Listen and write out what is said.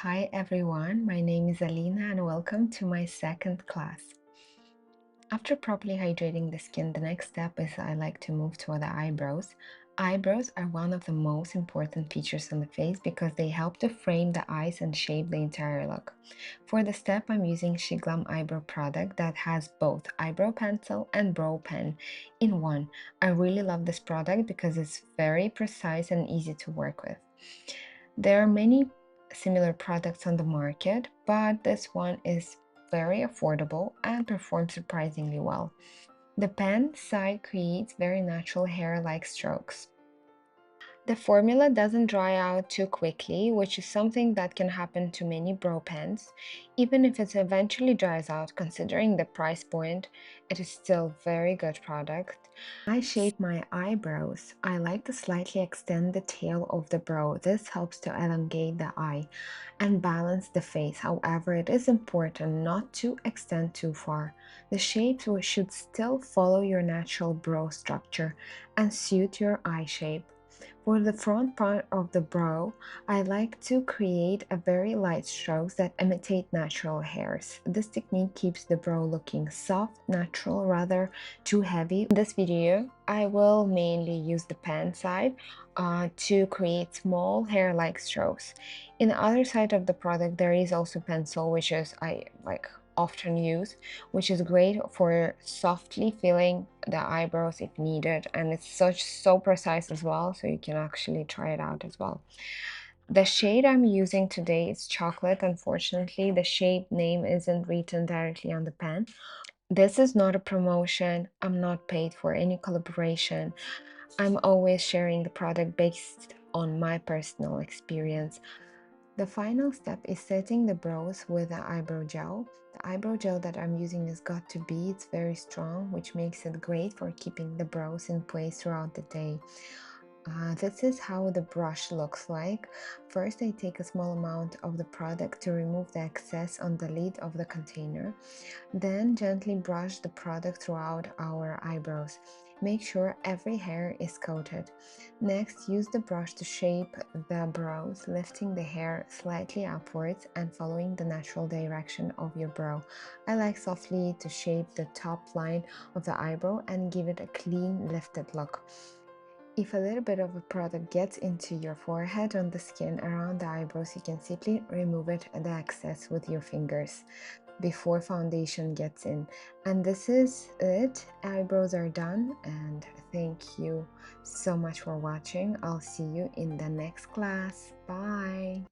Hi everyone, my name is Alina and welcome to my second class. After properly hydrating the skin, the next step is I like to move to the eyebrows. Eyebrows are one of the most important features on the face because they help to frame the eyes and shape the entire look. For the step, I'm using SHEGLAM eyebrow product that has both eyebrow pencil and brow pen in one. I really love this product because it's very precise and easy to work with. There are many similar products on the market, but this one is very affordable and performs surprisingly well. The pen side creates very natural hair-like strokes. The formula doesn't dry out too quickly, which is something that can happen to many brow pens. Even if it eventually dries out, considering the price point, it is still very good product. I shape my eyebrows. I like to slightly extend the tail of the brow. This helps to elongate the eye and balance the face. However, it is important not to extend too far. The shape should still follow your natural brow structure and suit your eye shape. For the front part of the brow, I like to create a very light strokes that imitate natural hairs. This technique keeps the brow looking soft, natural, rather too heavy. In this video, I will mainly use the pen side to create small hair-like strokes. In the other side of the product, there is also pencil, which is I often use, which is great for softly filling the eyebrows if needed, and it's so precise as well, so you can actually try it out as well. The shade I'm using today is chocolate. Unfortunately, the shade name isn't written directly on the pen. This is not a promotion. I'm not paid for any collaboration. I'm always sharing the product based on my personal experience. The final step is setting the brows with the eyebrow gel. The eyebrow gel that I'm using is Got2b. It's very strong, which makes it great for keeping the brows in place throughout the day. This is how the brush looks like. First, I take a small amount of the product to remove the excess on the lid of the container. Then gently brush the product throughout our eyebrows. Make sure every hair is coated. Next, use the brush to shape the brows, lifting the hair slightly upwards and following the natural direction of your brow. I like softly to shape the top line of the eyebrow and give it a clean, lifted look. If a little bit of a product gets into your forehead on the skin around the eyebrows, you can simply remove the excess with your fingers before foundation gets in. And this is it. Eyebrows are done, and thank you so much for watching. I'll see you in the next class. Bye.